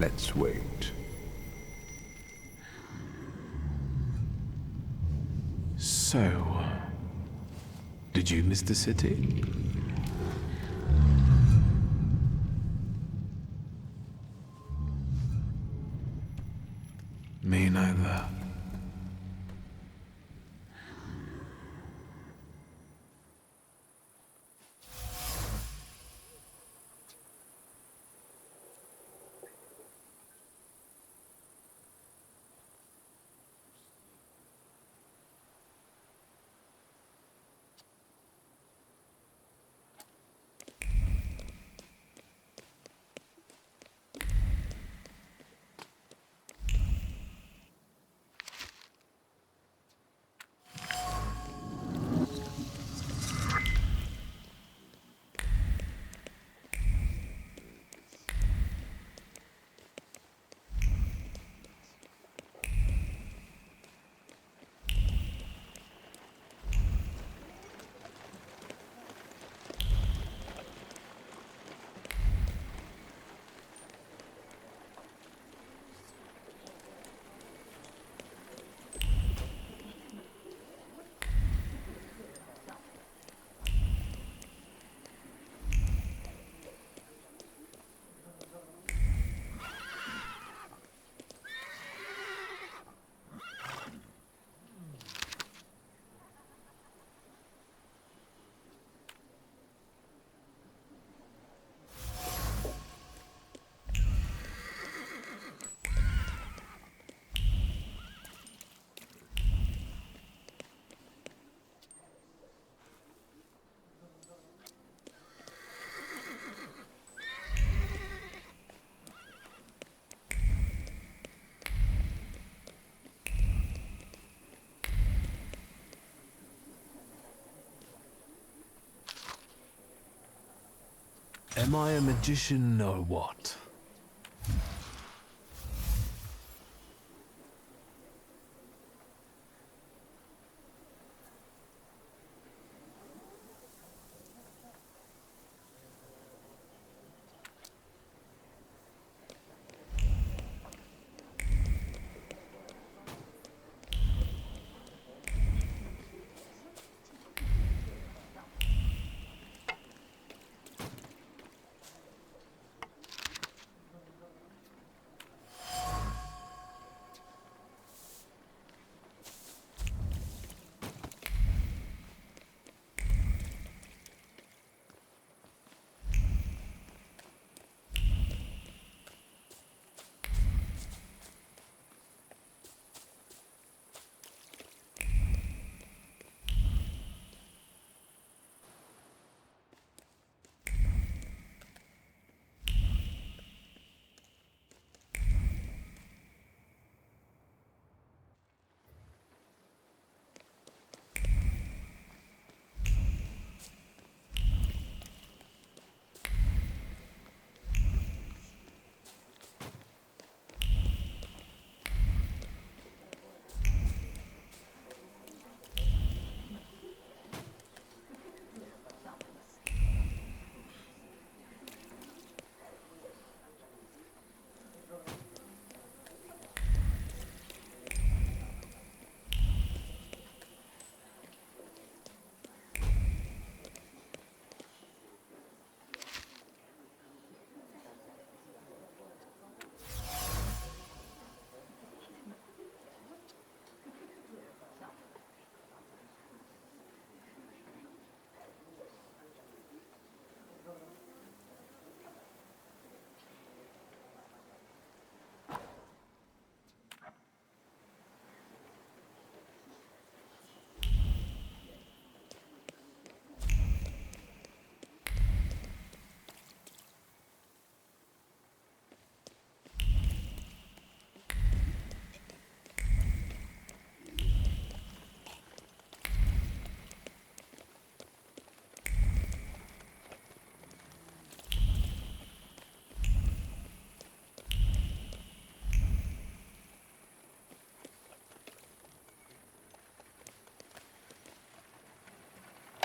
Let's wait. So, did you miss the city? Me neither. Am I a magician or what?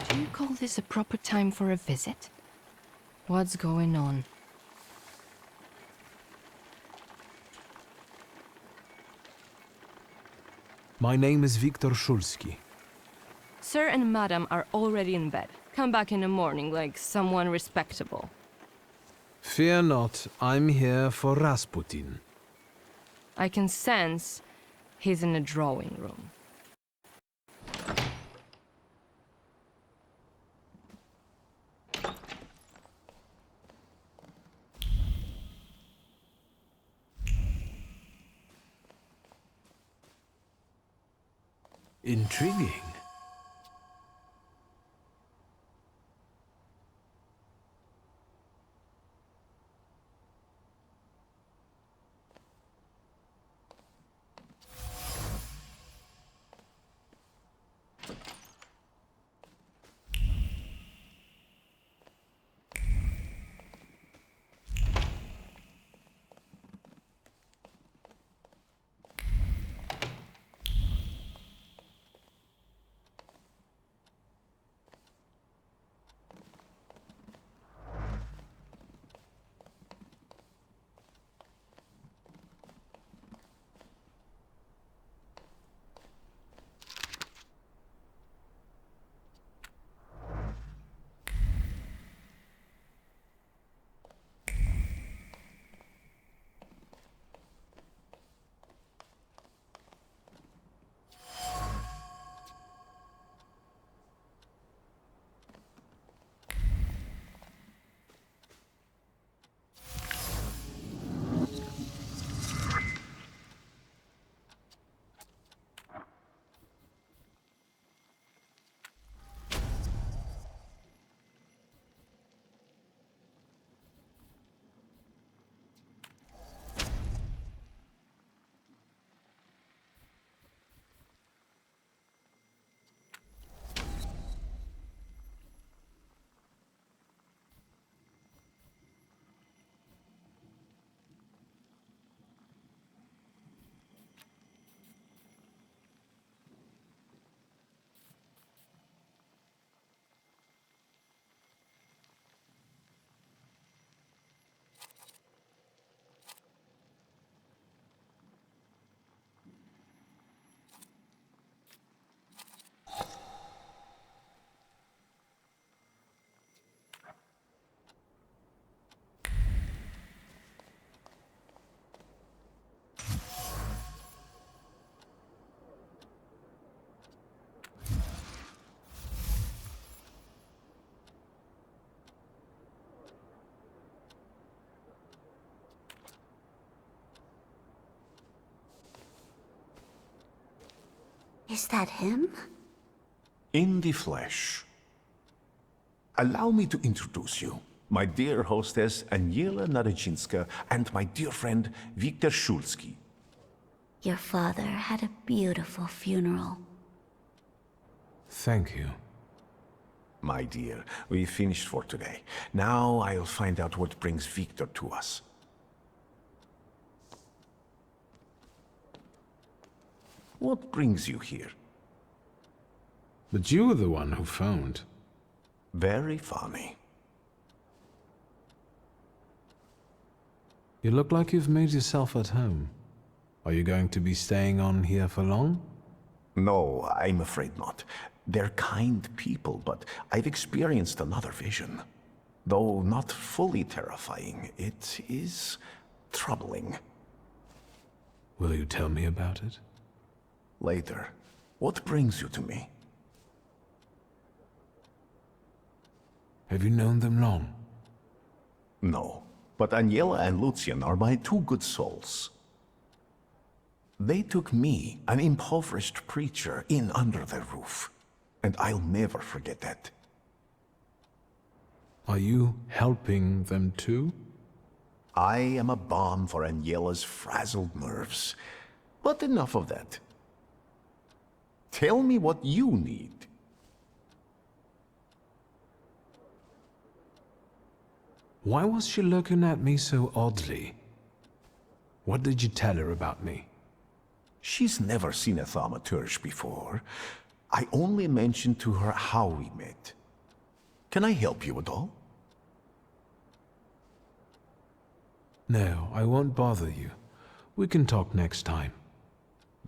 Do you call this a proper time for a visit? What's going on? My name is Viktor Szulski. Sir and Madam are already in bed. Come back in the morning like someone respectable. Fear not, I'm here for Rasputin. I can sense he's in the drawing room. Intriguing. Is that him? In the flesh. Allow me to introduce you. My dear hostess, Aniela Narycinska, and my dear friend, Viktor Szulski. Your father had a beautiful funeral. Thank you. My dear, we finished for today. Now I'll find out what brings Viktor to us. What brings you here? But you were the one who phoned. Very funny. You look like you've made yourself at home. Are you going to be staying on here for long? No, I'm afraid not. They're kind people, but I've experienced another vision. Though not fully terrifying, it is troubling. Will you tell me about it? Later. What brings you to me? Have you known them long? No, but Aniela and Lucian are my two good souls. They took me, an impoverished preacher, in under their roof, and I'll never forget that. Are you helping them too? I am a balm for Aniela's frazzled nerves. But enough of that. Tell me what you need. Why was she looking at me so oddly? What did you tell her about me? She's never seen a Thaumaturge before. I only mentioned to her how we met. Can I help you at all? No, I won't bother you. We can talk next time.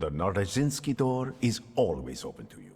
The Narodzinski door is always open to you.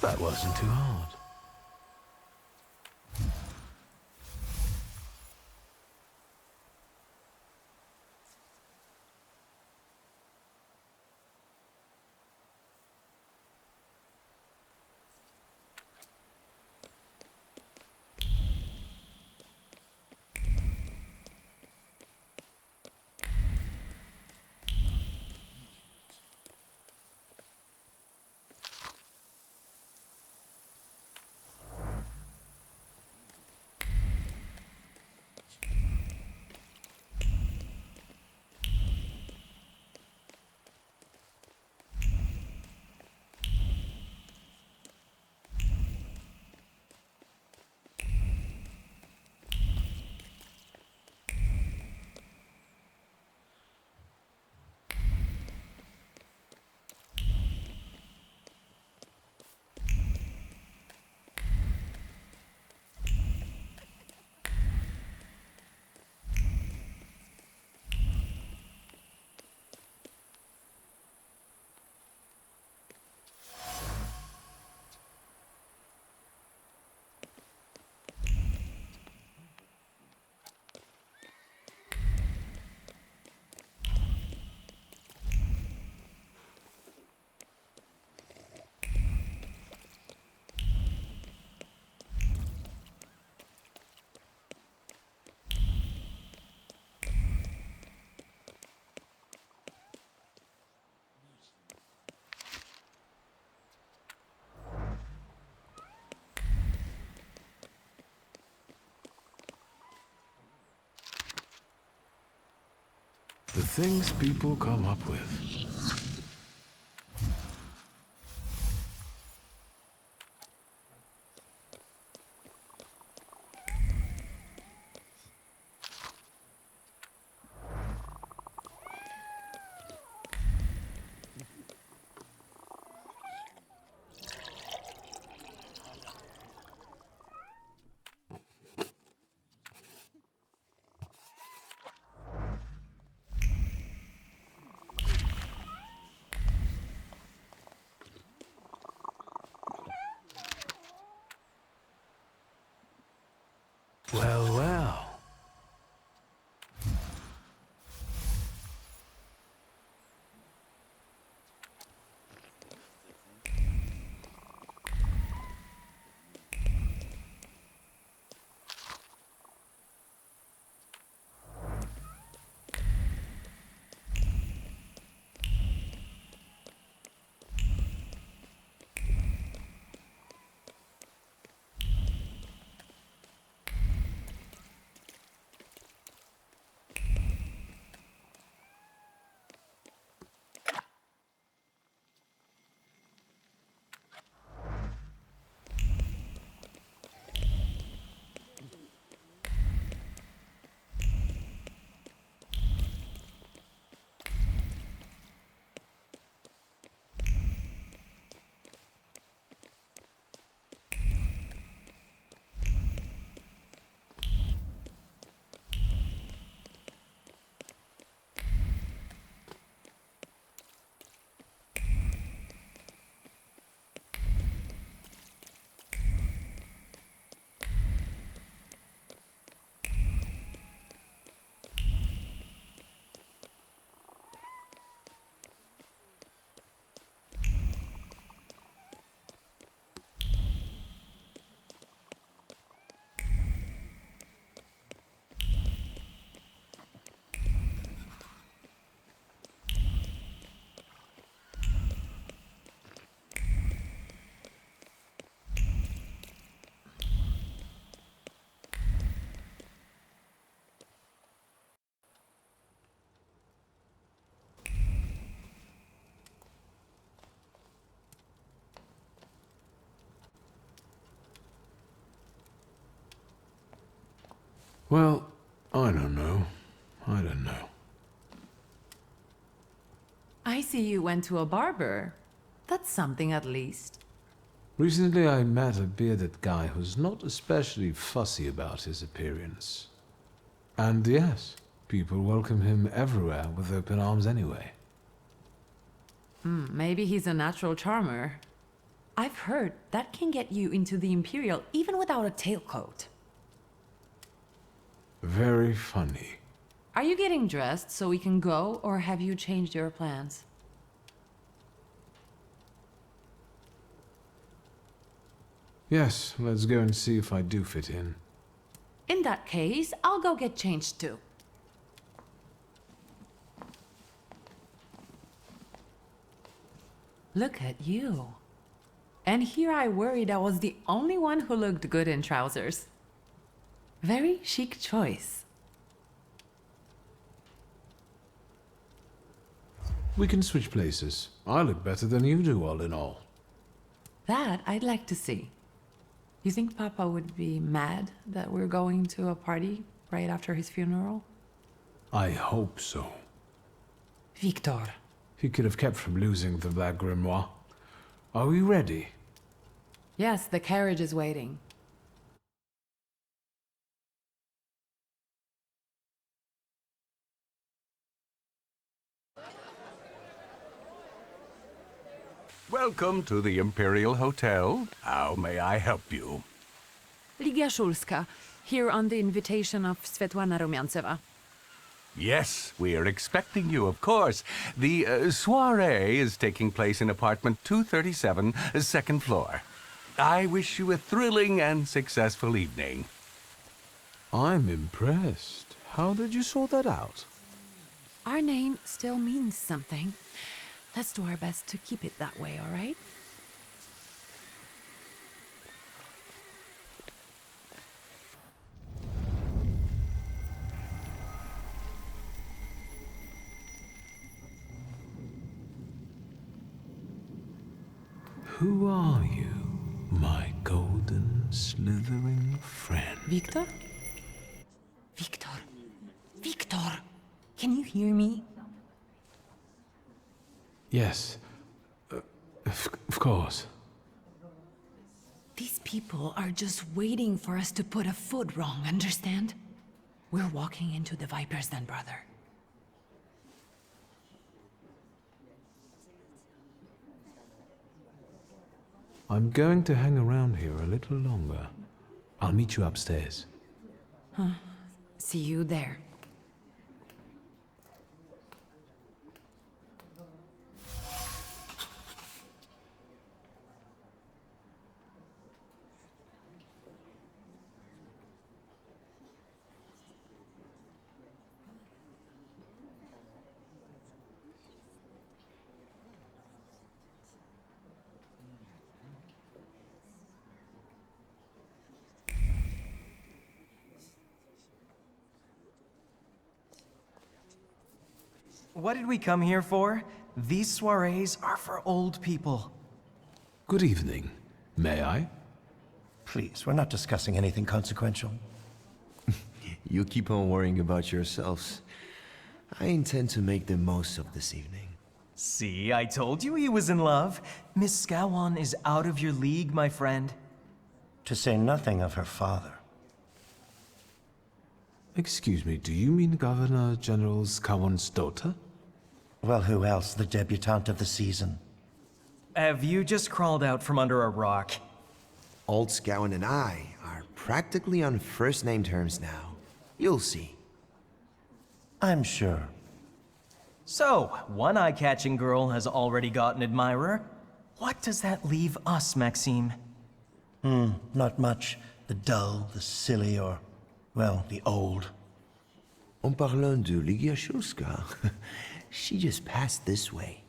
That wasn't too hard. The things people come up with. Well, well. Well, I don't know. I don't know. I see you went to a barber. That's something at least. Recently I met a bearded guy who's not especially fussy about his appearance. And yes, people welcome him everywhere with open arms anyway. Maybe he's a natural charmer. I've heard that can get you into the Imperial even without a tailcoat. Very funny. Are you getting dressed so we can go, or have you changed your plans? Yes, let's go and see if I do fit in. In that case, I'll go get changed too. Look at you. And here I worried I was the only one who looked good in trousers. Very chic choice. We can switch places. I look better than you do, all in all. That I'd like to see. You think Papa would be mad that we're going to a party right after his funeral? I hope so. Victor. He could have kept from losing the Black Grimoire. Are we ready? Yes, the carriage is waiting. Welcome to the Imperial Hotel. How may I help you? Ligia Szulska, here on the invitation of Svetlana Rumianceva. Yes, we are expecting you, of course. The soiree is taking place in apartment 237, second floor. I wish you a thrilling and successful evening. I'm impressed. How did you sort that out? Our name still means something. Let's do our best to keep it that way, all right? Who are you, my golden slithering friend? Victor? Victor? Victor! Can you hear me? Yes, of course. These people are just waiting for us to put a foot wrong, understand? We're walking into the Viper's Den, brother. I'm going to hang around here a little longer. I'll meet you upstairs. See you there. What did we come here for? These soirees are for old people. Good evening. May I? Please, we're not discussing anything consequential. You keep on worrying about yourselves. I intend to make the most of this evening. See, I told you he was in love. Miss Scowan is out of your league, my friend. To say nothing of her father. Excuse me, do you mean Governor General Scowan's daughter? Well, who else? The debutante of the season. Have you just crawled out from under a rock? Old Scowan and I are practically on first-name terms now. You'll see. I'm sure. So, one eye-catching girl has already got an admirer. What does that leave us, Maxime? Not much. The dull, the silly, or, well, the old. En parlant de Ligia Szulska, she just passed this way.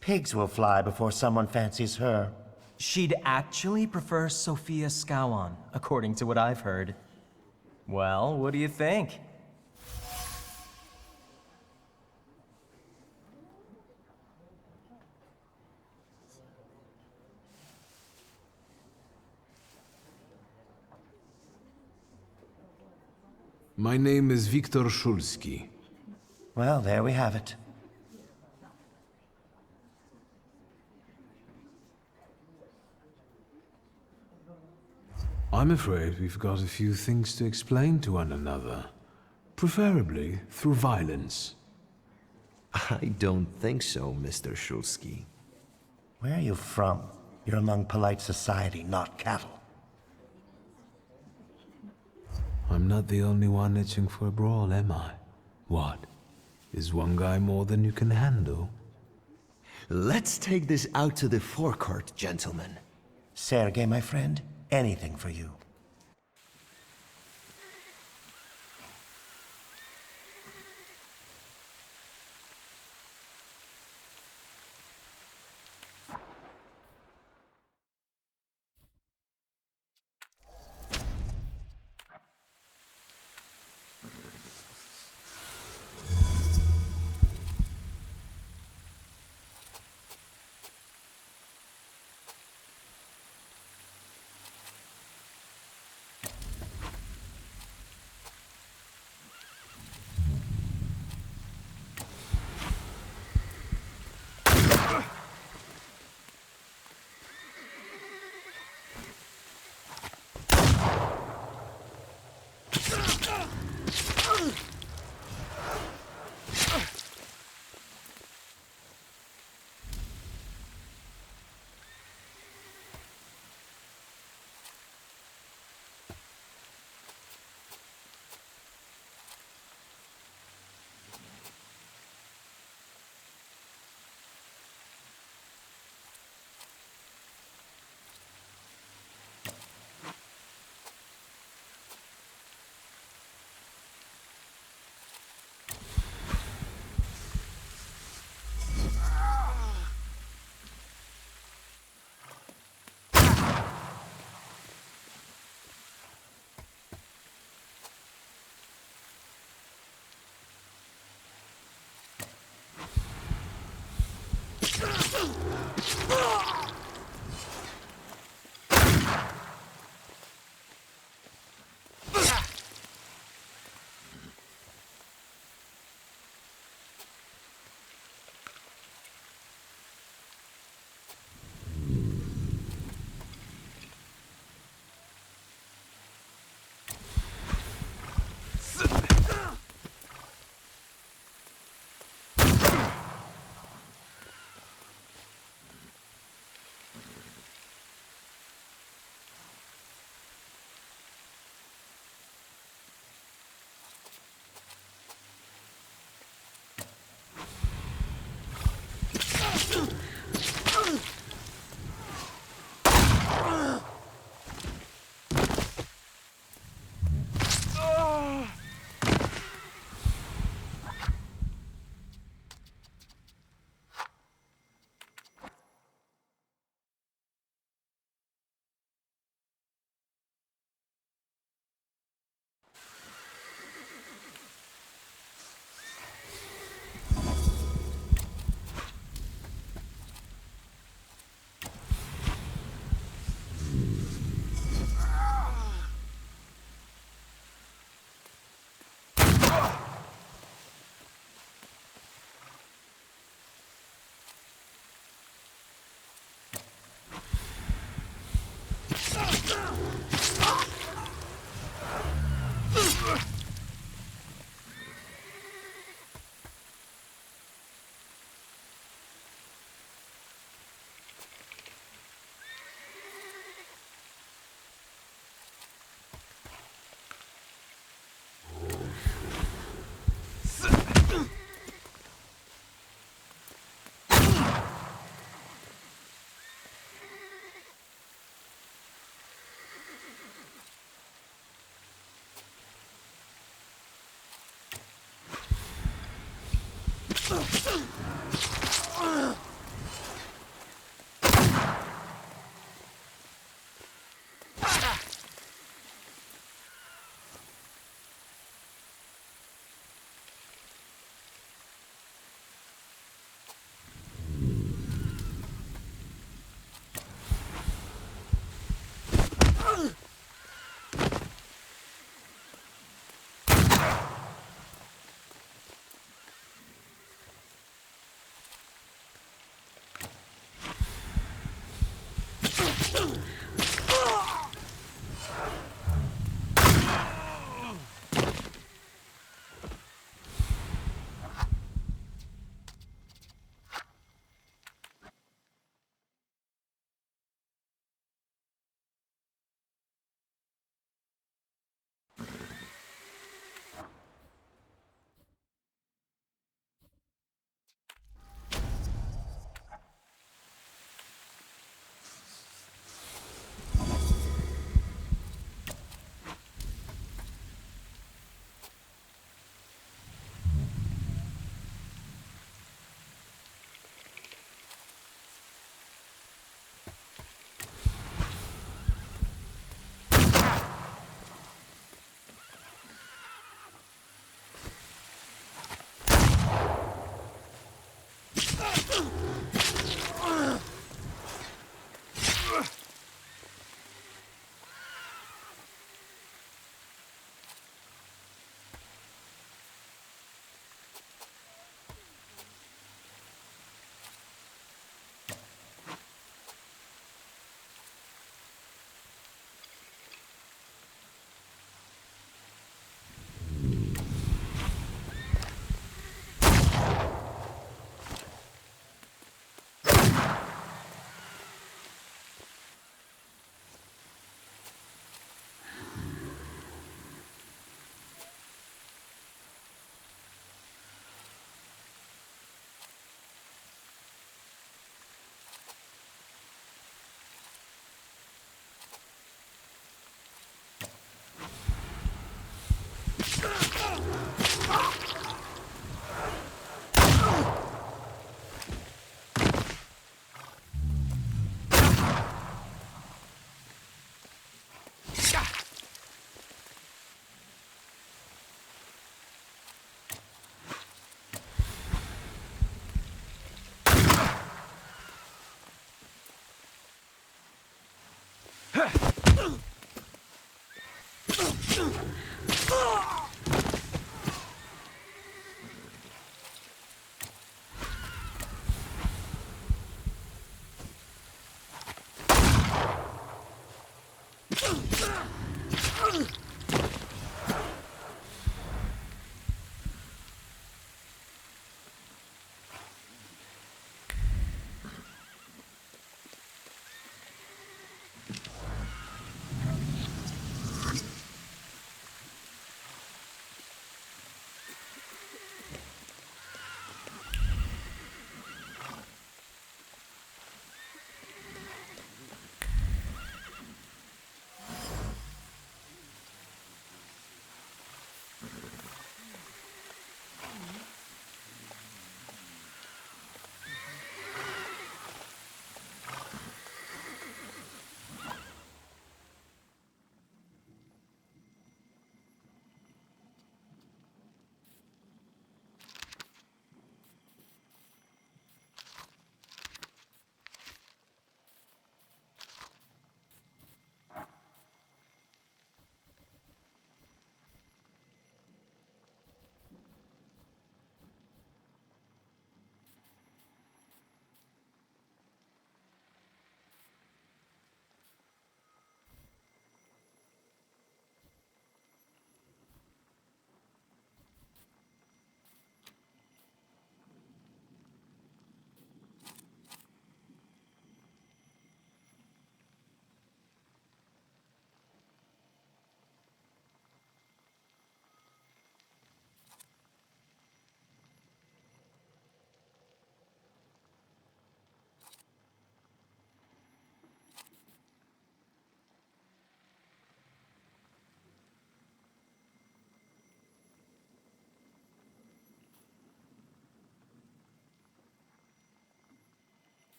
Pigs will fly before someone fancies her. She'd actually prefer Sophia Scowan, according to what I've heard. Well, what do you think? My name is Viktor Szulski. Well, there we have it. I'm afraid we've got a few things to explain to one another. Preferably through violence. I don't think so, Mr. Szulski. Where are you from? You're among polite society, not cattle. I'm not the only one itching for a brawl, am I? What? Is one guy more than you can handle? Let's take this out to the forecourt, gentlemen. Sergei, my friend, anything for you.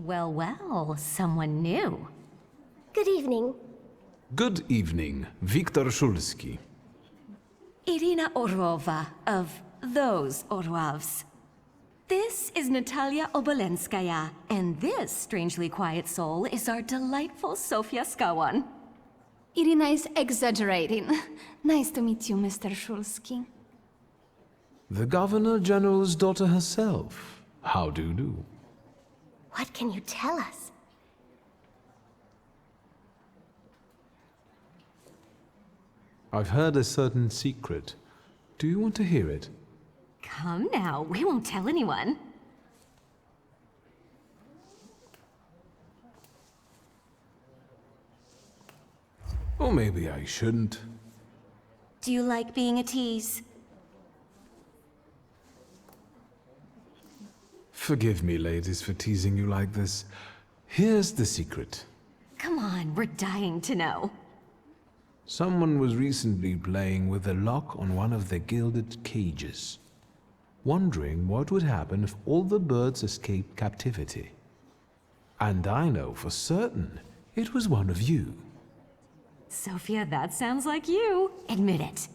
Well, well, someone new. Good evening. Good evening, Viktor Szulski. Irina Orlova of those Orlovs. This is Natalia Obolenskaya, and this strangely quiet soul is our delightful Sofia Skawan. Irina is exaggerating. Nice to meet you, Mr. Szulski. The Governor General's daughter herself. How do you do? What can you tell us? I've heard a certain secret. Do you want to hear it? Come now, we won't tell anyone. Or maybe I shouldn't. Do you like being a tease? Forgive me, ladies, for teasing you like this. Here's the secret. Come on, we're dying to know. Someone was recently playing with the lock on one of the gilded cages, wondering what would happen if all the birds escaped captivity. And I know for certain it was one of you. Sophia, that sounds like you. Admit it.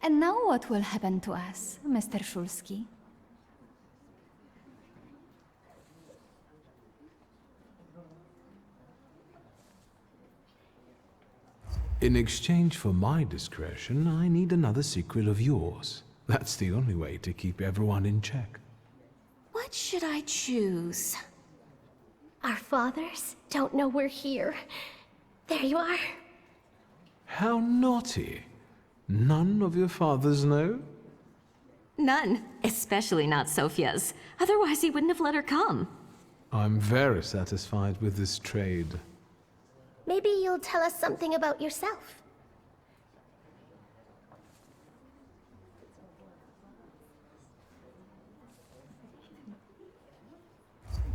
And now what will happen to us, Mr. Szulski? In exchange for my discretion, I need another secret of yours. That's the only way to keep everyone in check. What should I choose? Our fathers don't know we're here. There you are. How naughty. None of your fathers know? None, especially not Sophia's. Otherwise, he wouldn't have let her come. I'm very satisfied with this trade. Maybe you'll tell us something about yourself.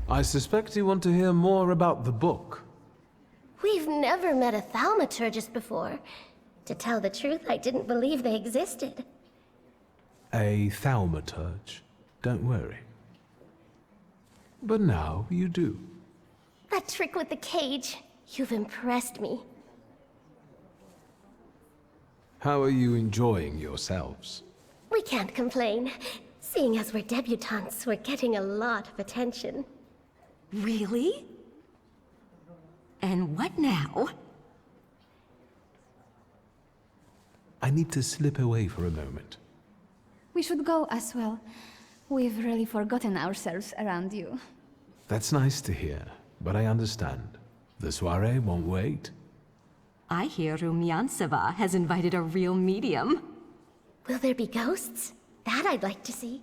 I suspect you want to hear more about the book. We've never met a thaumaturgist before. To tell the truth, I didn't believe they existed. A thaumaturge. Don't worry. But now you do. That trick with the cage. You've impressed me. How are you enjoying yourselves? We can't complain. Seeing as we're debutantes, we're getting a lot of attention. Really? And what now? I need to slip away for a moment. We should go as well. We've really forgotten ourselves around you. That's nice to hear, but I understand. The soiree won't wait. I hear Rumyantseva has invited a real medium. Will there be ghosts? That I'd like to see.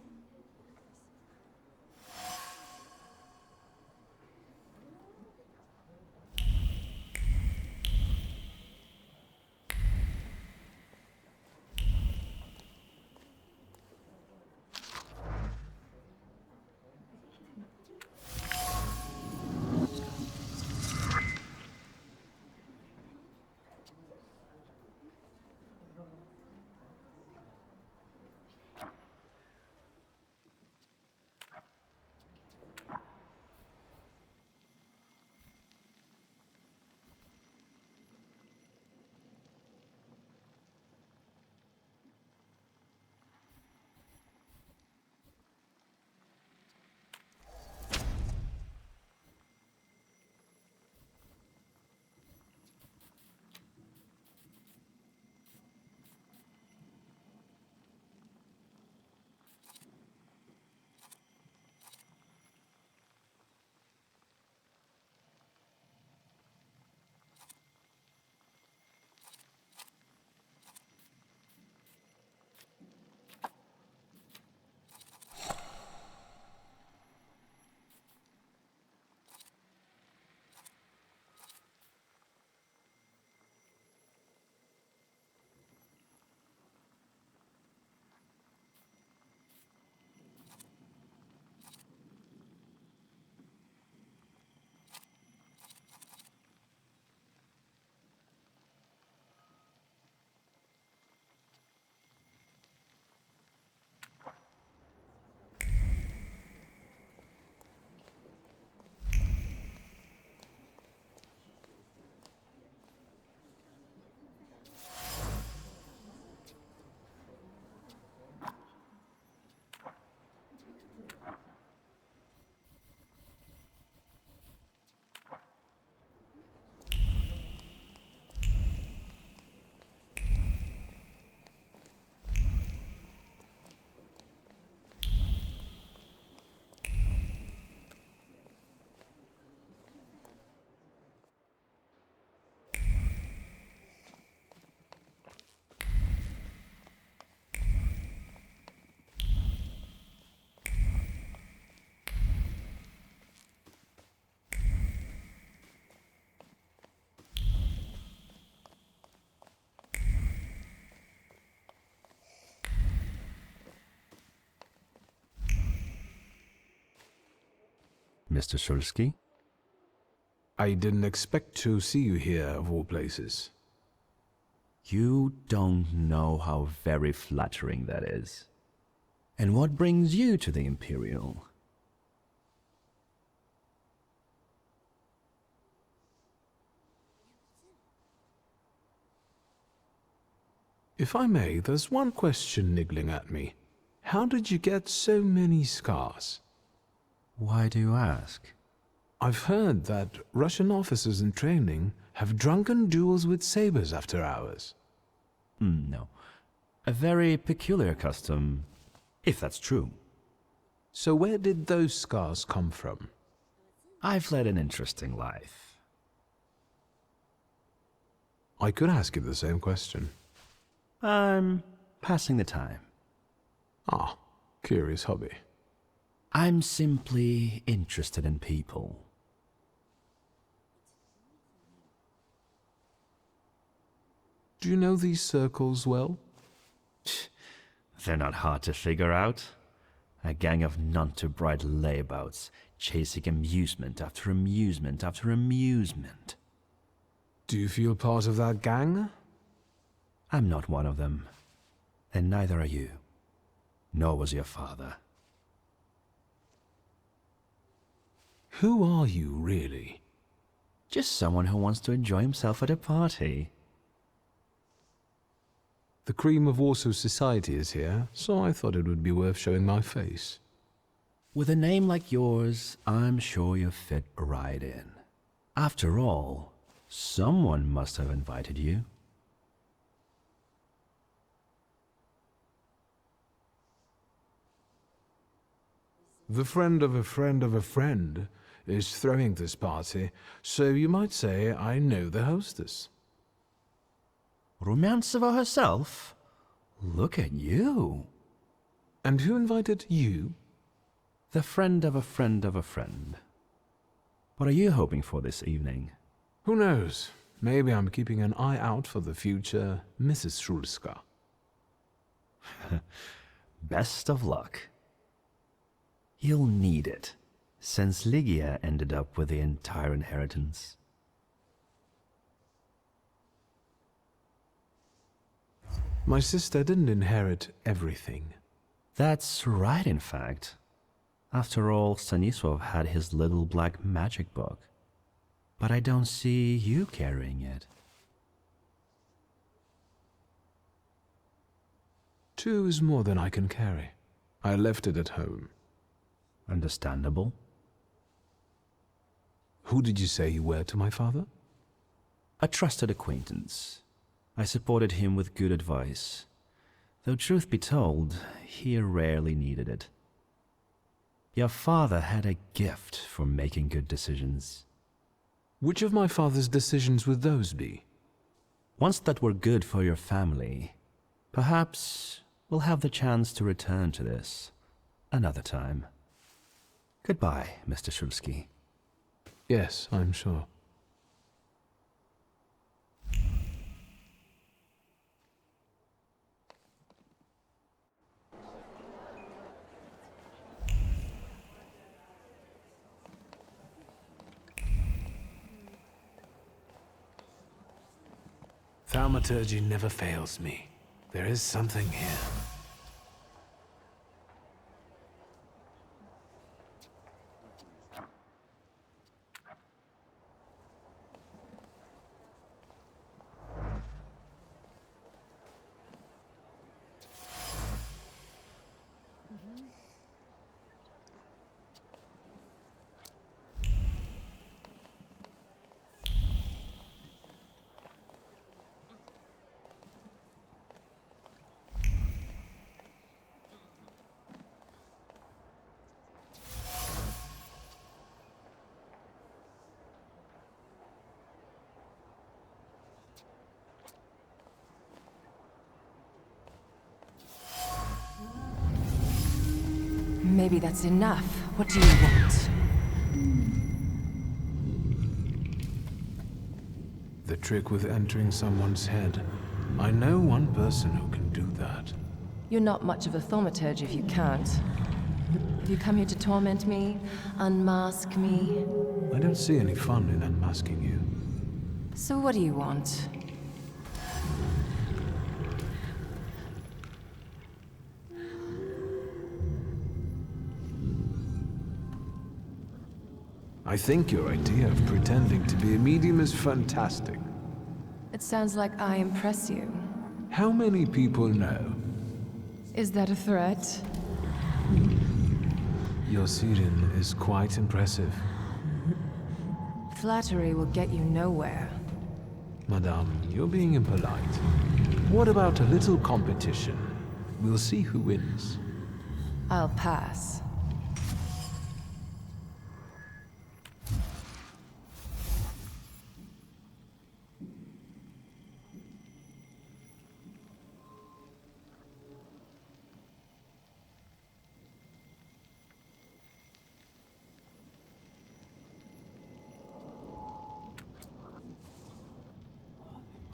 Mr. Shulsky? I didn't expect to see you here, of all places. You don't know how very flattering that is. And what brings you to the Imperial? If I may, there's one question niggling at me. How did you get so many scars? Why do you ask? I've heard that Russian officers in training have drunken duels with sabers after hours? No. A very peculiar custom, if that's true. So where did those scars come from? I've led an interesting life. I could ask you the same question. I'm passing the time. Ah, curious hobby. I'm simply interested in people. Do you know these circles well? They're not hard to figure out. A gang of none-too-bright layabouts, chasing amusement after amusement after amusement. Do you feel part of that gang? I'm not one of them. And neither are you. Nor was your father. Who are you, really? Just someone who wants to enjoy himself at a party. The cream of Warsaw society is here, so I thought it would be worth showing my face. With a name like yours, I'm sure you fit right in. After all, someone must have invited you. The friend of a friend of a friend is throwing this party, so you might say I know the hostess. Rumiantseva herself? Look at you. And who invited you? The friend of a friend of a friend. What are you hoping for this evening? Who knows? Maybe I'm keeping an eye out for the future Mrs. Szulska. Best of luck. You'll need it, since Ligia ended up with the entire inheritance. My sister didn't inherit everything. That's right, in fact. After all, Stanisław had his little black magic book. But I don't see you carrying it. 2 is more than I can carry. I left it at home. Understandable. Who did you say you were to my father? A trusted acquaintance. I supported him with good advice. Though truth be told, he rarely needed it. Your father had a gift for making good decisions. Which of my father's decisions would those be? Ones that were good for your family. Perhaps we'll have the chance to return to this another time. Goodbye, Mr. Szulski. Yes, I'm sure. Thaumaturge never fails me. There is something here. Maybe that's enough. What do you want? The trick with entering someone's head. I know one person who can do that. You're not much of a thaumaturge if you can't. You come here to torment me? Unmask me? I don't see any fun in unmasking you. So what do you want? I think your idea of pretending to be a medium is fantastic. It sounds like I impress you. How many people know? Is that a threat? Your Siren is quite impressive. Flattery will get you nowhere. Madame, you're being impolite. What about a little competition? We'll see who wins. I'll pass.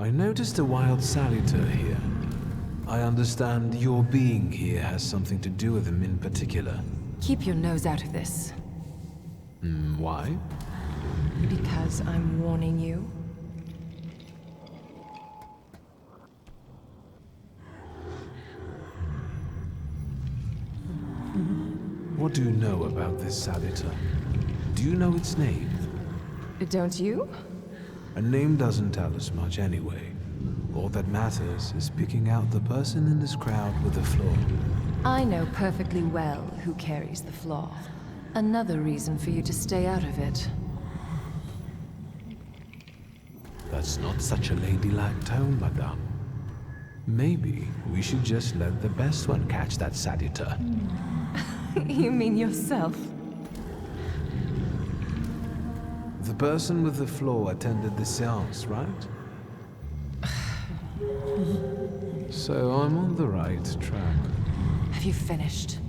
I noticed a wild saluter here. I understand your being here has something to do with him in particular. Keep your nose out of this. Why? Because I'm warning you. What do you know about this saluter? Do you know its name? Don't you? A name doesn't tell us much anyway. All that matters is picking out the person in this crowd with the flaw. I know perfectly well who carries the flaw. Another reason for you to stay out of it. That's not such a ladylike tone, madame. Maybe we should just let the best one catch that saluter. You mean yourself? The person with the flaw attended the séance, right? So I'm on the right track. Have you finished?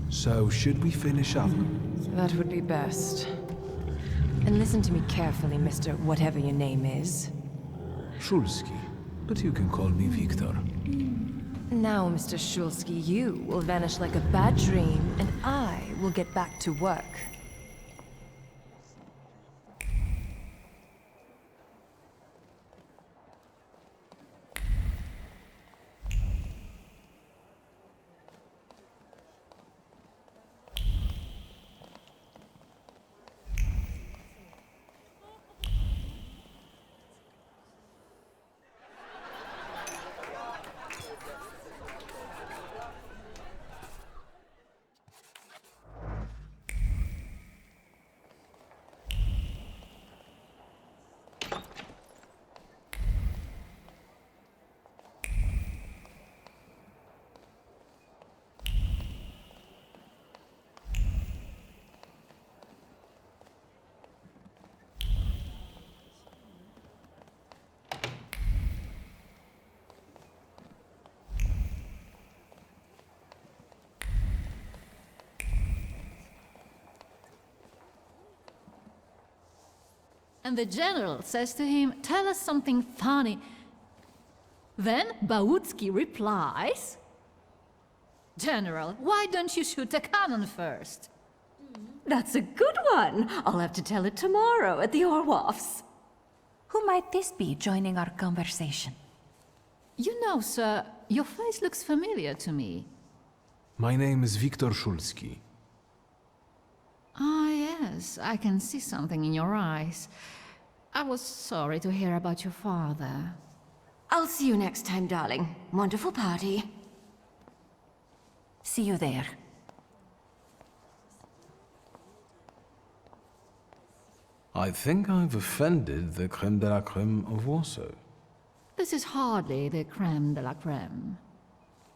So should we finish up? That would be best. And listen to me carefully, Mr. Whatever your name is. Szulski, but you can call me Victor. Now, Mr. Szulski, you will vanish like a bad dream, and I will get back to work. And the general says to him, "Tell us something funny." Then Bautski replies, "General, why don't you shoot a cannon first?" That's a good one. I'll have to tell it tomorrow at the Orloffs. Who might this be joining our conversation? You know, sir, your face looks familiar to me. My name is Viktor Szulski. Ah, yes, I can see something in your eyes. I was sorry to hear about your father. I'll see you next time, darling. Wonderful party. See you there. I think I've offended the creme de la creme of Warsaw. This is hardly the creme de la creme.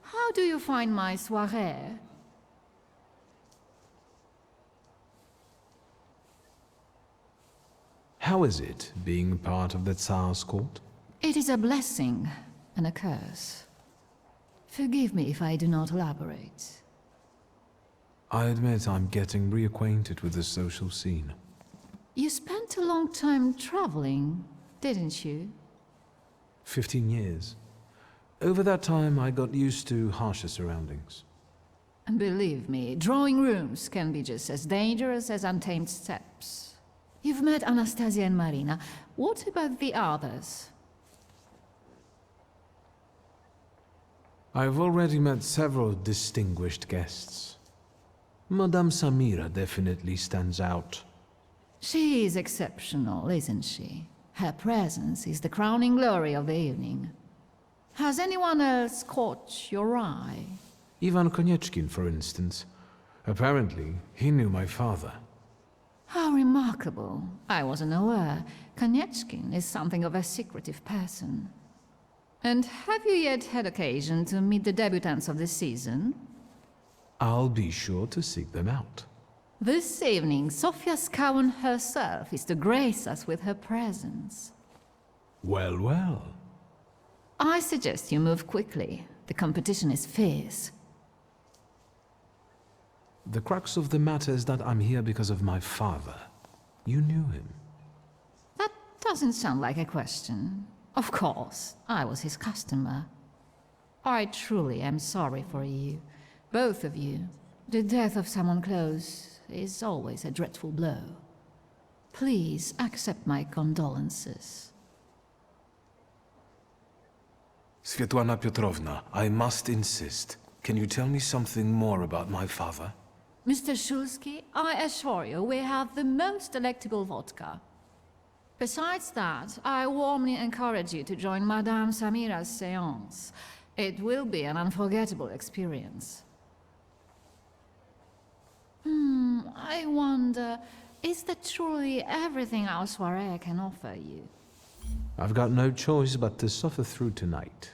How do you find my soirée? How is it, being part of the Tsar's court? It is a blessing and a curse. Forgive me if I do not elaborate. I admit I'm getting reacquainted with the social scene. You spent a long time traveling, didn't you? 15 years. Over that time, I got used to harsher surroundings. And believe me, drawing rooms can be just as dangerous as untamed steppes. You've met Anastasia and Marina. What about the others? I've already met several distinguished guests. Madame Samira definitely stands out. She is exceptional, isn't she? Her presence is the crowning glory of the evening. Has anyone else caught your eye? Ivan Konieczkin, for instance. Apparently, he knew my father. How remarkable. I wasn't aware. Konieczkin is something of a secretive person. And have you yet had occasion to meet the debutants of the season? I'll be sure to seek them out. This evening, Sofia Skowan herself is to grace us with her presence. Well, well. I suggest you move quickly. The competition is fierce. The crux of the matter is that I'm here because of my father. You knew him. That doesn't sound like a question. Of course, I was his customer. I truly am sorry for you, both of you. The death of someone close is always a dreadful blow. Please accept my condolences. Svetlana Petrovna, I must insist. Can you tell me something more about my father? Mr. Shulsky, I assure you we have the most delectable vodka. Besides that, I warmly encourage you to join Madame Samira's séance. It will be an unforgettable experience. I wonder, is that truly everything our soirée can offer you? I've got no choice but to suffer through tonight.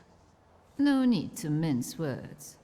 No need to mince words.